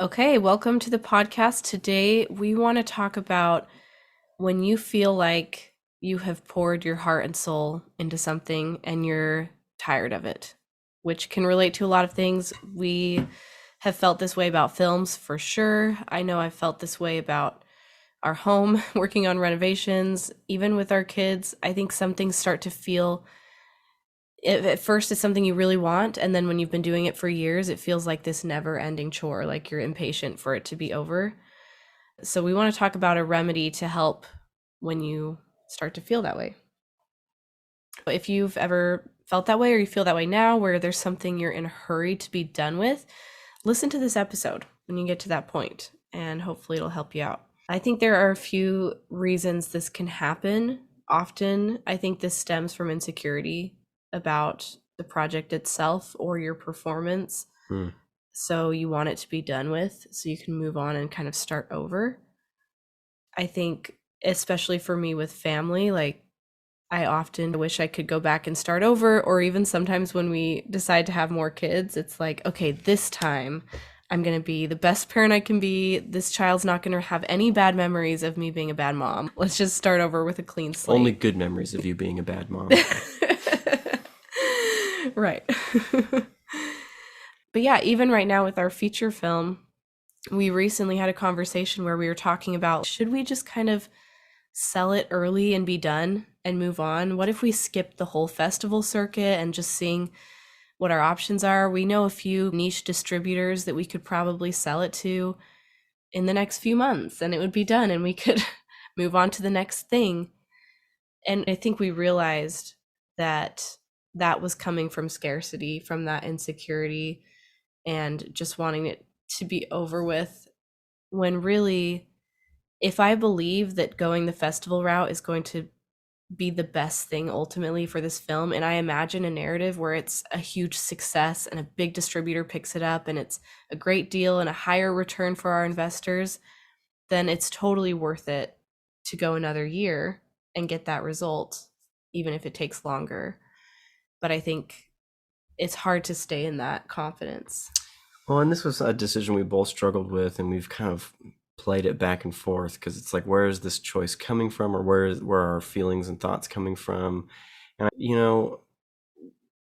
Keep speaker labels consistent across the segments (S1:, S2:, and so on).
S1: Okay, welcome to the podcast. Today, we want to talk about when you feel like you have poured your heart and soul into something and you're tired of it, which can relate to a lot of things. We have felt this way about films for sure. I know I've felt this way about our home, working on renovations, even with our kids. I think some things start to feel at first it's something you really want, and then when you've been doing it for years it feels like this never ending chore, like you're impatient for it to be over. So we want to talk about a remedy to help when you start to feel that way. If you've ever felt that way or you feel that way now where there's something you're in a hurry to be done with, listen to this episode when you get to that point and hopefully it'll help you out. I think there are a few reasons this can happen. Often I think this stems from insecurity about the project itself or your performance.
S2: Hmm.
S1: So you want it to be done with so you can move on and kind of start over. I think, especially for me with family, like I often wish I could go back and start over, or even sometimes when we decide to have more kids, it's like, okay, this time I'm going to be the best parent I can be. This child's not going to have any bad memories of me being a bad mom. Let's just start over with a clean
S2: Only
S1: slate.
S2: good memories of you being a bad mom.
S1: Right. But yeah, even right now with our feature film, we recently had a conversation where we were talking about should we just kind of sell it early and be done and move on? What if we skip the whole festival circuit and just seeing what our options are? We know a few niche distributors that we could probably sell it to in the next few months and it would be done and we could move on to the next thing. And I think we realized that that was coming from scarcity, from that insecurity and just wanting it to be over with, when really, if I believe that going the festival route is going to be the best thing ultimately for this film, and I imagine a narrative where it's a huge success and a big distributor picks it up and it's a great deal and a higher return for our investors, then it's totally worth it to go another year and get that result, even if it takes longer. But I think it's hard to stay in that confidence.
S2: Well, and this was a decision we both struggled with, and we've kind of played it back and forth because it's like, where is this choice coming from, or where are our feelings and thoughts coming from? And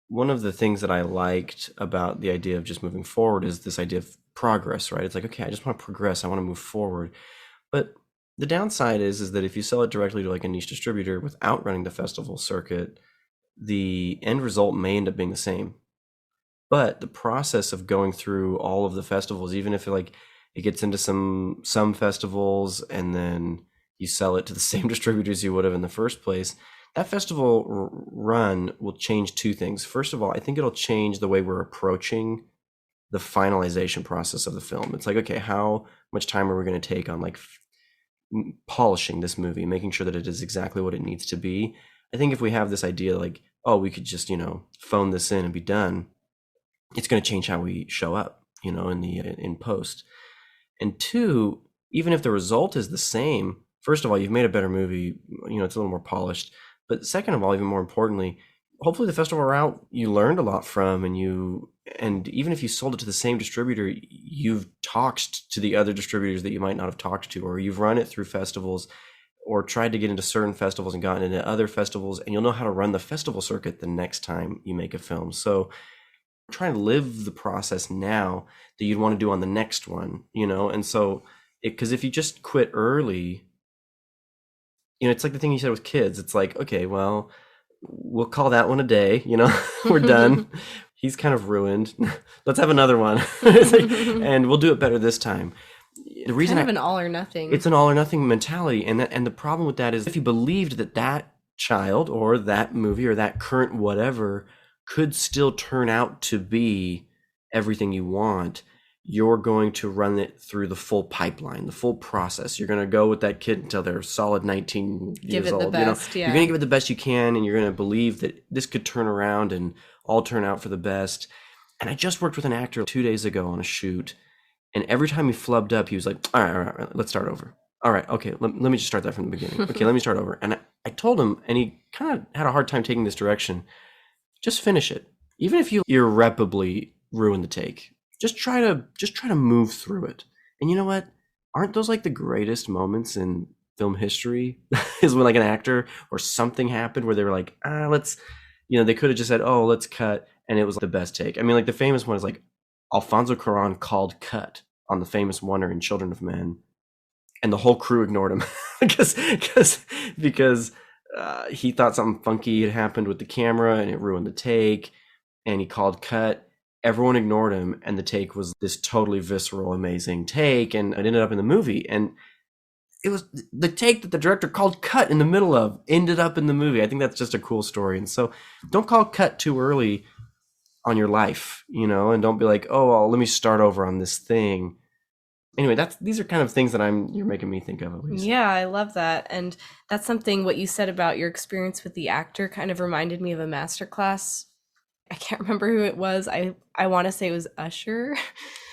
S2: one of the things that I liked about the idea of just moving forward is this idea of progress, right? It's like, okay, I just want to progress, I want to move forward. But the downside is that if you sell it directly to like a niche distributor without running the festival circuit, the end result may end up being the same. But the process of going through all of the festivals, even if it gets into some festivals and then you sell it to the same distributors you would have in the first place, that festival run will change two things. First of all, I think it'll change the way we're approaching the finalization process of the film. It's like, okay, how much time are we going to take on like polishing this movie, making sure that it is exactly what it needs to be? I think if we have this idea like, oh, we could just, phone this in and be done, it's going to change how we show up, in post. And two, even if the result is the same, first of all, you've made a better movie, it's a little more polished. But second of all, even more importantly, hopefully the festival route you learned a lot from, and even if you sold it to the same distributor, you've talked to the other distributors that you might not have talked to, or you've run it through festivals or tried to get into certain festivals and gotten into other festivals, and you'll know how to run the festival circuit the next time you make a film. So trying to live the process now that you'd want to do on the next one, and so because if you just quit early, it's like the thing you said with kids. It's like, okay, well, we'll call that one a day, we're done. He's kind of ruined. Let's have another one. And we'll do it better this time. The reason
S1: Kind of an all or nothing.
S2: It's an all or nothing mentality, and the problem with that is if you believed that child or that movie or that current whatever could still turn out to be everything you want, you're going to run it through the full pipeline, the full process. You're going to go with that kid until they're solid 19
S1: Give
S2: years
S1: it the
S2: old.
S1: best,
S2: You're
S1: yeah.
S2: going to give it the best you can, and you're going to believe that this could turn around and all turn out for the best. And I just worked with an actor 2 days ago on a shoot, and every time he flubbed up, he was like, all right, let's start over. All right, okay, let me just start that from the beginning. Okay, let me start over. And I told him, and he kind of had a hard time taking this direction, just finish it. Even if you irreparably ruin the take, just try to move through it. And you know what? Aren't those like the greatest moments in film history? Is when like an actor or something happened where they were like, let's, they could have just said, oh, let's cut, and it was like the best take. I mean, like the famous one is like Alfonso Cuarón called cut on the famous Wonder in Children of Men, and the whole crew ignored him because he thought something funky had happened with the camera and it ruined the take, and he called cut. Everyone ignored him, and the take was this totally visceral, amazing take, and it ended up in the movie. And it was the take that the director called cut in the middle of ended up in the movie. I think that's just a cool story. And so don't call cut too early on your life, and don't be like, oh, well, let me start over on this thing. Anyway, these are kind of things that you're making me think of, at least.
S1: Yeah, I love that. And that's something, what you said about your experience with the actor kind of reminded me of a masterclass. I can't remember who it was. I want to say it was Usher.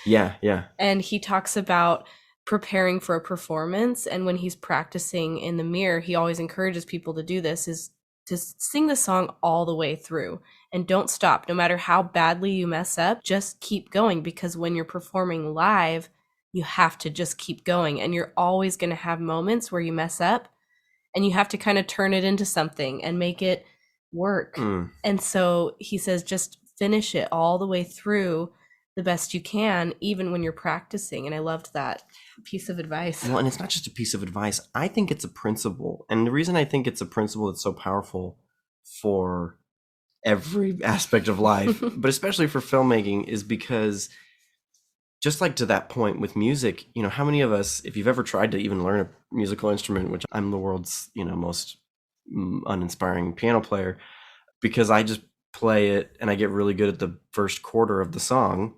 S2: Yeah.
S1: And he talks about preparing for a performance, and when he's practicing in the mirror, he always encourages people to do this, is to sing the song all the way through and don't stop. No matter how badly you mess up, just keep going, because when you're performing live, you have to just keep going, and you're always going to have moments where you mess up, and you have to kind of turn it into something and make it work. And so he says, just finish it all the way through the best you can, even when you're practicing. And I loved that piece of advice.
S2: Well, and it's not just a piece of advice. I think it's a principle. And the reason I think it's a principle that's so powerful for every aspect of life, but especially for filmmaking, is because just like to that point with music, how many of us, if you've ever tried to even learn a musical instrument, which I'm the world's, most uninspiring piano player, because I just play it and I get really good at the first quarter of the song,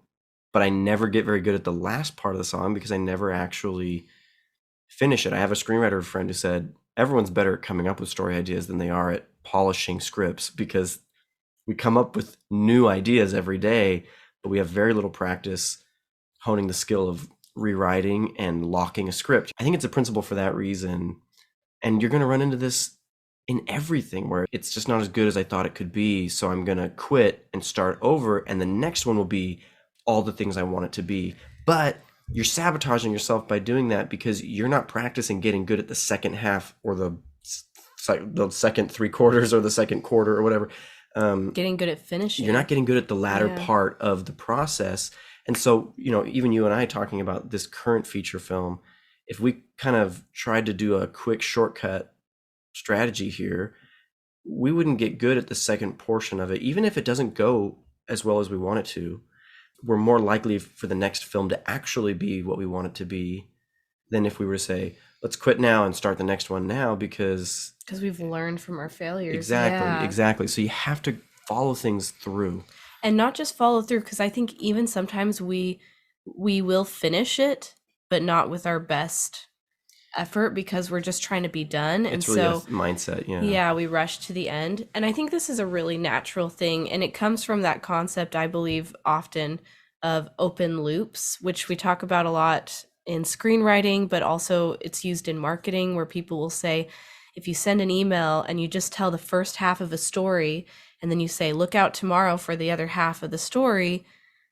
S2: but I never get very good at the last part of the song because I never actually finish it. I have a screenwriter friend who said everyone's better at coming up with story ideas than they are at polishing scripts, because we come up with new ideas every day, but we have very little practice honing the skill of rewriting and locking a script. I think it's a principle for that reason. And you're going to run into this in everything, where it's just not as good as I thought it could be, so I'm going to quit and start over, and the next one will be all the things I want it to be. But you're sabotaging yourself by doing that, because you're not practicing getting good at the second half, or the second three quarters, or the second quarter, or whatever.
S1: Getting good at finishing.
S2: You're not getting good at the latter part of the process. And so, even you and I talking about this current feature film, if we kind of tried to do a quick shortcut strategy here, we wouldn't get good at the second portion of it. Even if it doesn't go as well as we want it to, we're more likely for the next film to actually be what we want it to be than if we were to say, let's quit now and start the next one now, because
S1: we've learned from our failures.
S2: Exactly. So you have to follow things through.
S1: And not just follow through, because I think even sometimes we will finish it, but not with our best effort, because we're just trying to be done.
S2: It's
S1: and
S2: really
S1: so
S2: a mindset.
S1: Yeah, we rush to the end. And I think this is a really natural thing. And it comes from that concept, I believe, often of open loops, which we talk about a lot in screenwriting, but also it's used in marketing, where people will say, if you send an email and you just tell the first half of a story, and then you say, look out tomorrow for the other half of the story,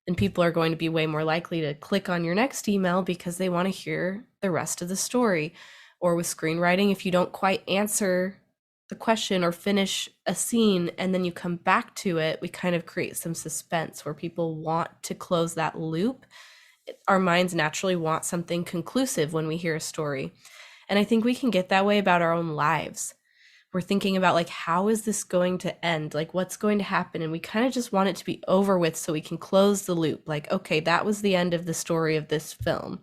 S1: then people are going to be way more likely to click on your next email because they want to hear the rest of the story. Or with screenwriting, if you don't quite answer the question or finish a scene and then you come back to it, we kind of create some suspense where people want to close that loop. Our minds naturally want something conclusive when we hear a story. And I think we can get that way about our own lives. We're thinking about, like, how is this going to end? Like, what's going to happen? And we kind of just want it to be over with so we can close the loop. Like, okay, that was the end of the story of this film.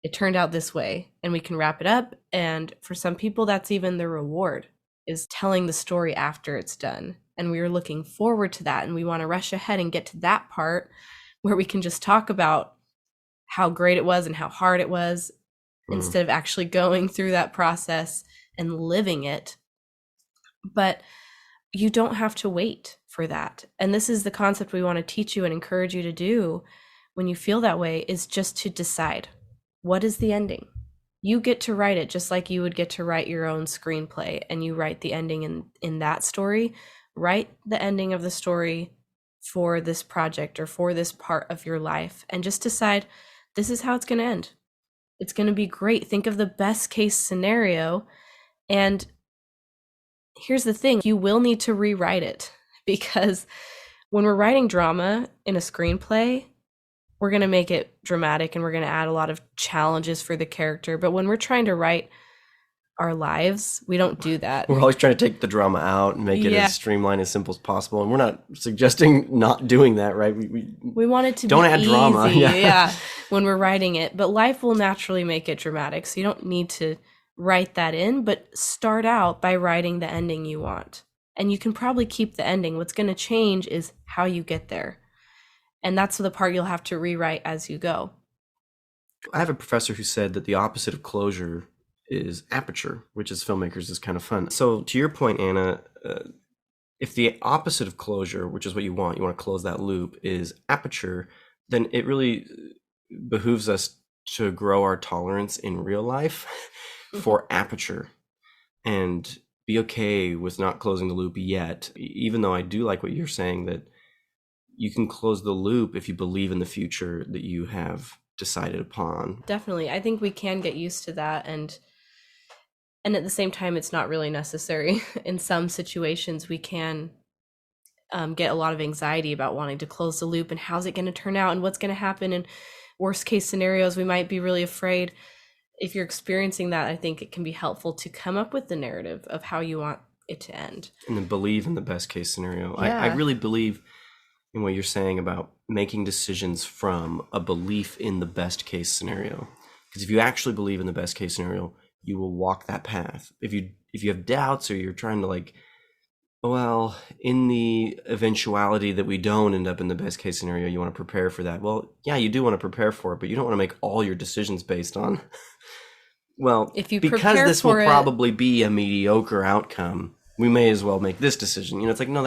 S1: It turned out this way, and we can wrap it up. And for some people, that's even the reward, is telling the story after it's done. And we are looking forward to that. And we want to rush ahead and get to that part where we can just talk about how great it was and how hard it was, instead of actually going through that process and living it. But you don't have to wait for that. And this is the concept we want to teach you and encourage you to do when you feel that way, is just to decide, what is the ending? You get to write it just like you would get to write your own screenplay, and you write the ending in that story. Write the ending of the story for this project or for this part of your life, and just decide this is how it's going to end. It's going to be great. Think of the best case scenario. And here's the thing, you will need to rewrite it, because when we're writing drama in a screenplay, we're going to make it dramatic and we're going to add a lot of challenges for the character. But when we're trying to write our lives, we don't do that.
S2: We're always trying to take the drama out and make it as streamlined, as simple as possible. And we're not suggesting not doing that, right?
S1: We want it to
S2: don't
S1: be
S2: add
S1: easy,
S2: drama.
S1: Yeah, when we're writing it. But life will naturally make it dramatic. So you don't need to write that in, but start out by writing the ending you want. And you can probably keep the ending. What's going to change is how you get there. And that's the part you'll have to rewrite as you go.
S2: I have a professor who said that the opposite of closure is aperture, which as filmmakers is kind of fun. So to your point, Anna, if the opposite of closure, which is what you want to close that loop, is aperture, then it really behooves us to grow our tolerance in real life for aperture and be okay with not closing the loop yet, even though I do like what you're saying, that you can close the loop if you believe in the future that you have decided upon.
S1: Definitely. I think we can get used to that, and at the same time, it's not really necessary. In some situations, we can get a lot of anxiety about wanting to close the loop and how's it going to turn out and what's going to happen. And worst case scenarios, we might be really afraid. If you're experiencing that, I think it can be helpful to come up with the narrative of how you want it to end.
S2: And then believe in the best case scenario.
S1: Yeah.
S2: I really believe in what you're saying about making decisions from a belief in the best case scenario. Because if you actually believe in the best case scenario, you will walk that path. If you have doubts, or you're trying to well, in the eventuality that we don't end up in the best case scenario, you want to prepare for that. Well, yeah, you do want to prepare for it, but you don't want to make all your decisions based on, well,
S1: if you
S2: because this will
S1: it,
S2: probably be a mediocre outcome, we may as well make this decision. It's like, no,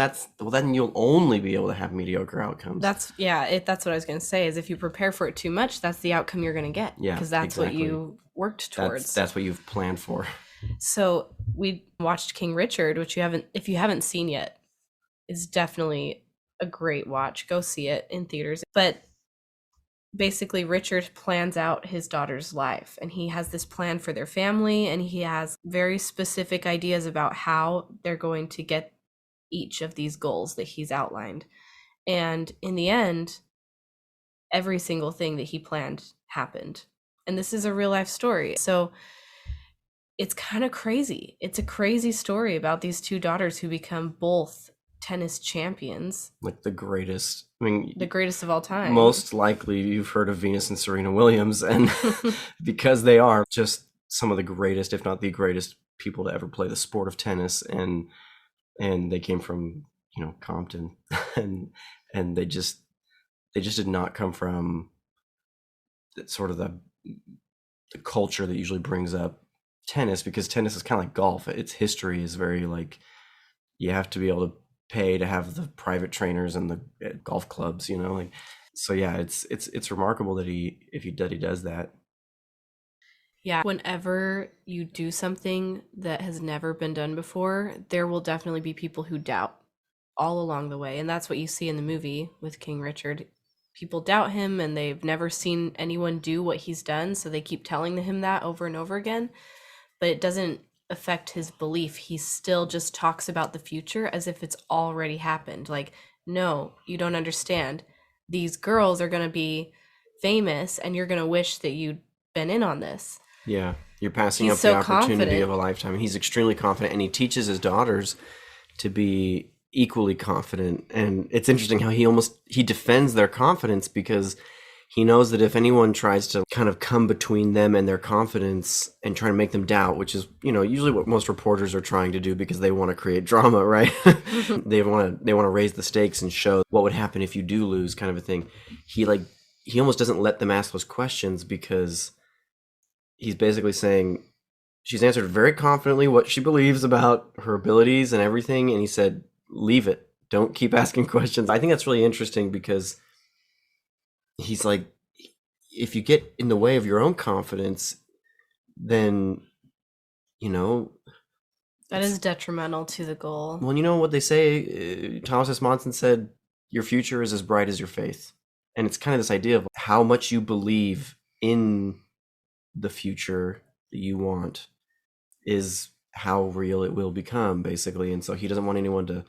S2: then you'll only be able to have mediocre outcomes.
S1: That's what I was going to say, is if you prepare for it too much, that's the outcome you're going to get.
S2: Yeah,
S1: because that's
S2: exactly
S1: what you worked towards.
S2: That's what you've planned for.
S1: So we watched King Richard, which if you haven't seen yet, is definitely a great watch. Go see it in theaters. But basically, Richard plans out his daughter's life, and he has this plan for their family, and he has very specific ideas about how they're going to get each of these goals that he's outlined. And in the end, every single thing that he planned happened. And this is a real life story. So it's kind of crazy. It's a crazy story about these two daughters who become both tennis champions.
S2: Like the greatest. I mean,
S1: the greatest of all time.
S2: Most likely you've heard of Venus and Serena Williams, and because they are just some of the greatest, if not the greatest people to ever play the sport of tennis, and they came from, Compton, and they just did not come from sort of the culture that usually brings up tennis, because tennis is kind of like golf. Its history is very you have to be able to pay to have the private trainers and the golf clubs, so yeah, it's remarkable that he does that.
S1: Yeah, whenever you do something that has never been done before, there will definitely be people who doubt all along the way, and that's what you see in the movie with King Richard. People doubt him, and they've never seen anyone do what he's done, so they keep telling him that over and over again, but it doesn't affect his belief. He still just talks about the future as if it's already happened. No, you don't understand. These girls are going to be famous, and you're going to wish that you'd been in on this.
S2: Yeah, you're passing up the opportunity of a lifetime. He's extremely confident, and he teaches his daughters to be equally confident. And it's interesting how he defends their confidence, because he knows that if anyone tries to kind of come between them and their confidence and try to make them doubt, which is, usually what most reporters are trying to do because they want to create drama, right? They want to raise the stakes and show what would happen if you do lose, kind of a thing. He almost doesn't let them ask those questions, because he's basically saying she's answered very confidently what she believes about her abilities and everything, and he said, leave it. Don't keep asking questions. I think that's really interesting, because he's like, if you get in the way of your own confidence, then,
S1: that is detrimental to the goal.
S2: Well, you know what they say? Thomas S. Monson said, your future is as bright as your faith. And it's kind of this idea of how much you believe in the future that you want is how real it will become, basically. And so he doesn't want anyone to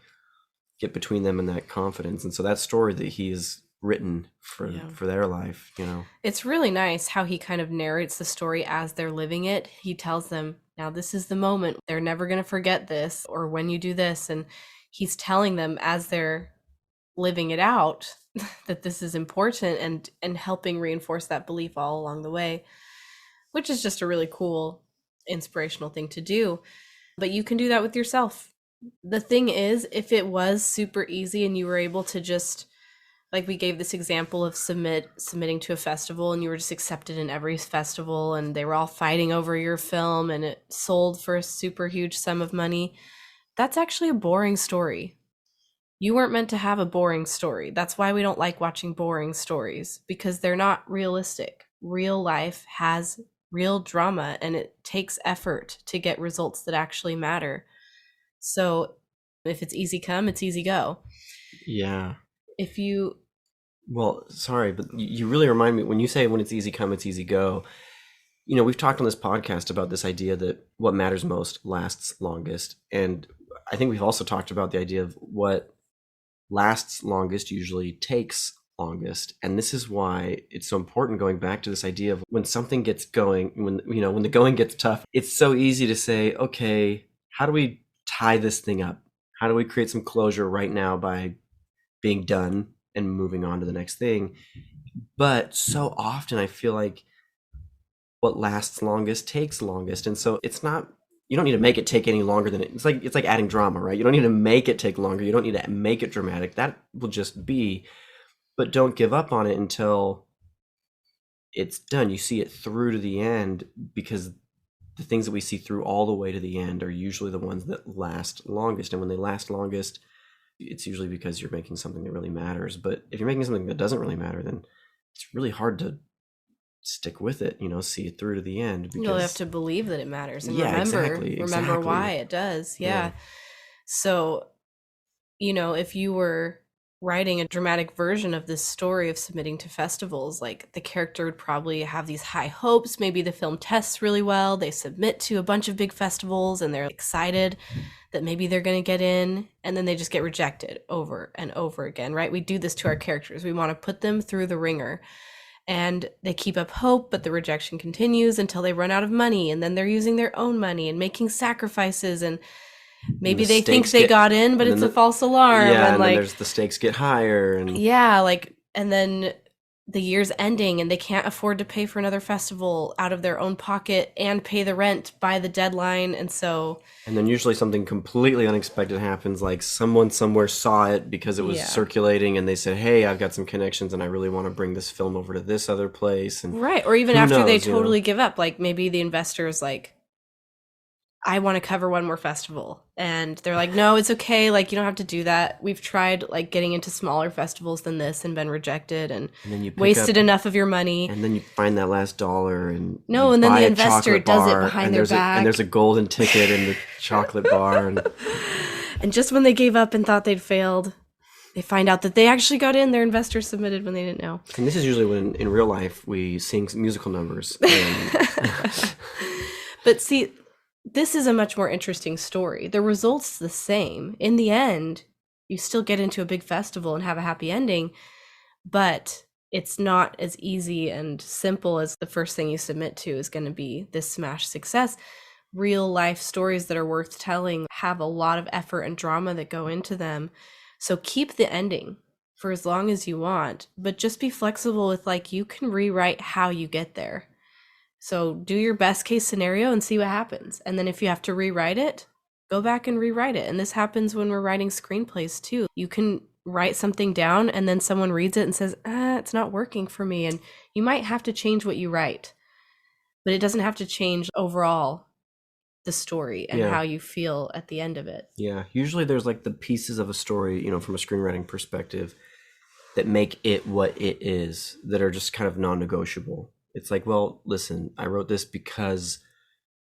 S2: get between them and that confidence. And so that story that he has written for their life, you know.
S1: It's really nice how he kind of narrates the story as they're living it. He tells them, now this is the moment. They're never going to forget this, or when you do this. And he's telling them as they're living it out that this is important, and helping reinforce that belief all along the way, which is just a really cool, inspirational thing to do. But you can do that with yourself. The thing is, if it was super easy and you were able to just, like we gave this example of submitting to a festival, and you were just accepted in every festival, and they were all fighting over your film and it sold for a super huge sum of money, that's actually a boring story. You weren't meant to have a boring story. That's why we don't like watching boring stories, because they're not realistic. Real life has real drama, and it takes effort to get results that actually matter. So if it's easy come, it's easy go.
S2: Yeah.
S1: If you...
S2: Well, sorry, but you really remind me, when you say when it's easy come, it's easy go. You know, we've talked on this podcast about this idea that what matters most lasts longest. And I think we've also talked about the idea of what lasts longest usually takes longest. And this is why it's so important, going back to this idea of when something gets going, when the going gets tough, it's so easy to say, okay, how do we tie this thing up? How do we create some closure right now by being done and moving on to the next thing? But so often I feel like what lasts longest takes longest. And so it's not, you don't need to make it take any longer than it's like adding drama, right? You don't need to make it take longer. You don't need to make it dramatic. That will just be, but don't give up on it until it's done. You see it through to the end, because the things that we see through all the way to the end are usually the ones that last longest. And when they last longest, it's usually because you're making something that really matters. But if you're making something that doesn't really matter, then it's really hard to stick with it, see it through to the end. Because
S1: you'll have to believe that it matters, and
S2: exactly.
S1: remember why it does. Yeah. So, if you were writing a dramatic version of this story of submitting to festivals, like the character would probably have these high hopes. Maybe the film tests really well. They submit to a bunch of big festivals and they're excited that maybe they're going to get in, and then they just get rejected over and over again, right? We do this to our characters. We want to put them through the ringer, and they keep up hope, but the rejection continues until they run out of money, and then they're using their own money and making sacrifices, and maybe they think they got in, but it's a false alarm.
S2: Yeah, and then there's the stakes get higher. And
S1: and then the year's ending and they can't afford to pay for another festival out of their own pocket and pay the rent by the deadline. And
S2: then usually something completely unexpected happens, like someone somewhere saw it because it was circulating, and they said, hey, I've got some connections and I really want to bring this film over to this other place. And
S1: right. Or even after they totally give up, like maybe the investor is like, I want to cover one more festival. And they're like, no, it's okay. Like, you don't have to do that. We've tried like getting into smaller festivals than this and been rejected, and then you wasted enough of your money.
S2: And then you find that last dollar and
S1: then the investor does it behind their back.
S2: And there's a golden ticket in the chocolate bar.
S1: And just when they gave up and thought they'd failed, they find out that they actually got in. Their investor submitted when they didn't know.
S2: And this is usually when in real life we sing musical numbers.
S1: But see, this is a much more interesting story. The result's the same. In the end, you still get into a big festival and have a happy ending, but it's not as easy and simple as the first thing you submit to is going to be this smash success. Real life stories that are worth telling have a lot of effort and drama that go into them. So keep the ending for as long as you want, but just be flexible with like, you can rewrite how you get there. So do your best case scenario and see what happens. And then if you have to rewrite it, go back and rewrite it. And this happens when we're writing screenplays too. You can write something down and then someone reads it and says, it's not working for me. And you might have to change what you write, but it doesn't have to change overall the story and how you feel at the end of it.
S2: Yeah. Usually there's like the pieces of a story, from a screenwriting perspective that make it what it is, that are just kind of non-negotiable. It's like, well, listen, I wrote this because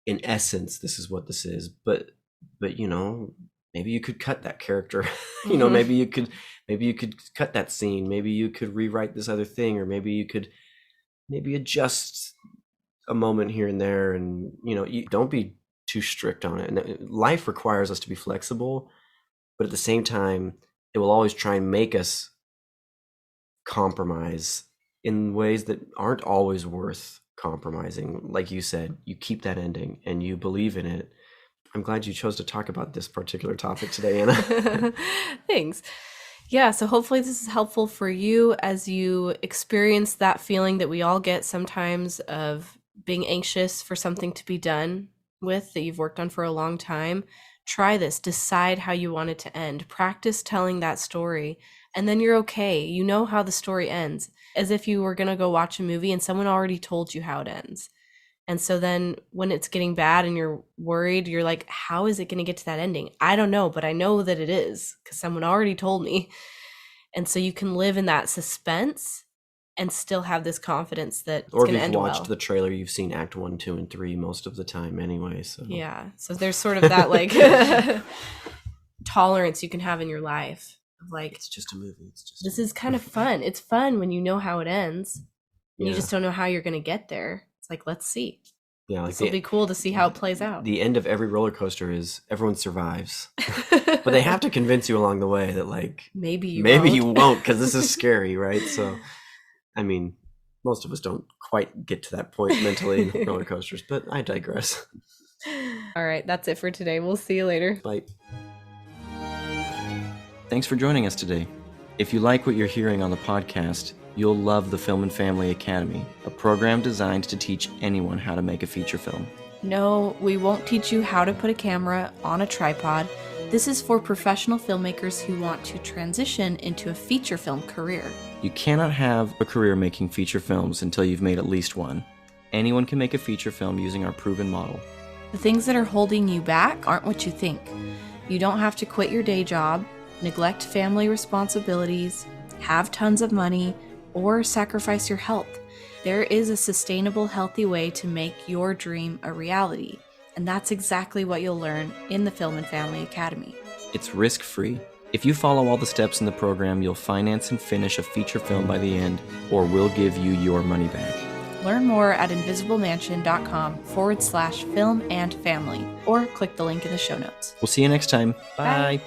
S2: in essence, this is what this is. But maybe you could cut that character. You know, maybe you could cut that scene. Maybe you could rewrite this other thing, or maybe you could adjust a moment here and there. And, you know, you don't be too strict on it. And life requires us to be flexible, but at the same time, it will always try and make us compromise in ways that aren't always worth compromising. Like you said, you keep that ending and you believe in it. I'm glad you chose to talk about this particular topic today, Anna.
S1: Thanks. Yeah, so hopefully this is helpful for you as you experience that feeling that we all get sometimes of being anxious for something to be done with that you've worked on for a long time. Try this. Decide how you want it to end. Practice telling that story, and then you're okay. You know how the story ends, as if you were going to go watch a movie and someone already told you how it ends. And so then when it's getting bad and you're worried, you're like, how is it going to get to that ending? I don't know, but I know that it is because someone already told me. And so you can live in that suspense and still have this confidence that it's
S2: Or if
S1: going to
S2: you've
S1: end
S2: watched
S1: well.
S2: the trailer, you've seen Act 1, 2, and 3 most of the time anyway. So
S1: Yeah. So there's sort of that like tolerance you can have in your life. Like,
S2: it's just a movie. It's just
S1: this is kind of fun. It's fun when you know how it ends. And you just don't know how you're going to get there. It's like, let's see.
S2: Yeah, like
S1: This will be cool to see how it plays out.
S2: The end of every roller coaster is everyone survives. But they have to convince you along the way that, like,
S1: maybe you
S2: won't because this is scary, right? So, I mean, most of us don't quite get to that point mentally in roller coasters, but I digress.
S1: All right, that's it for today. We'll see you later.
S2: Bye. Thanks for joining us today. If you like what you're hearing on the podcast, you'll love the Film and Family Academy, a program designed to teach anyone how to make a feature film.
S3: No, we won't teach you how to put a camera on a tripod. This is for professional filmmakers who want to transition into a feature film career.
S2: You cannot have a career making feature films until you've made at least one. Anyone can make a feature film using our proven model.
S3: The things that are holding you back aren't what you think. You don't have to quit your day job, neglect family responsibilities, have tons of money, or sacrifice your health. There is a sustainable, healthy way to make your dream a reality, and that's exactly what you'll learn in the Film and Family Academy.
S2: It's risk-free. If you follow all the steps in the program, you'll finance and finish a feature film by the end, or we'll give you your money back.
S3: Learn more at invisiblemansion.com/film and family, or click the link in the show notes.
S2: We'll see you next time.
S3: Bye.
S2: Bye.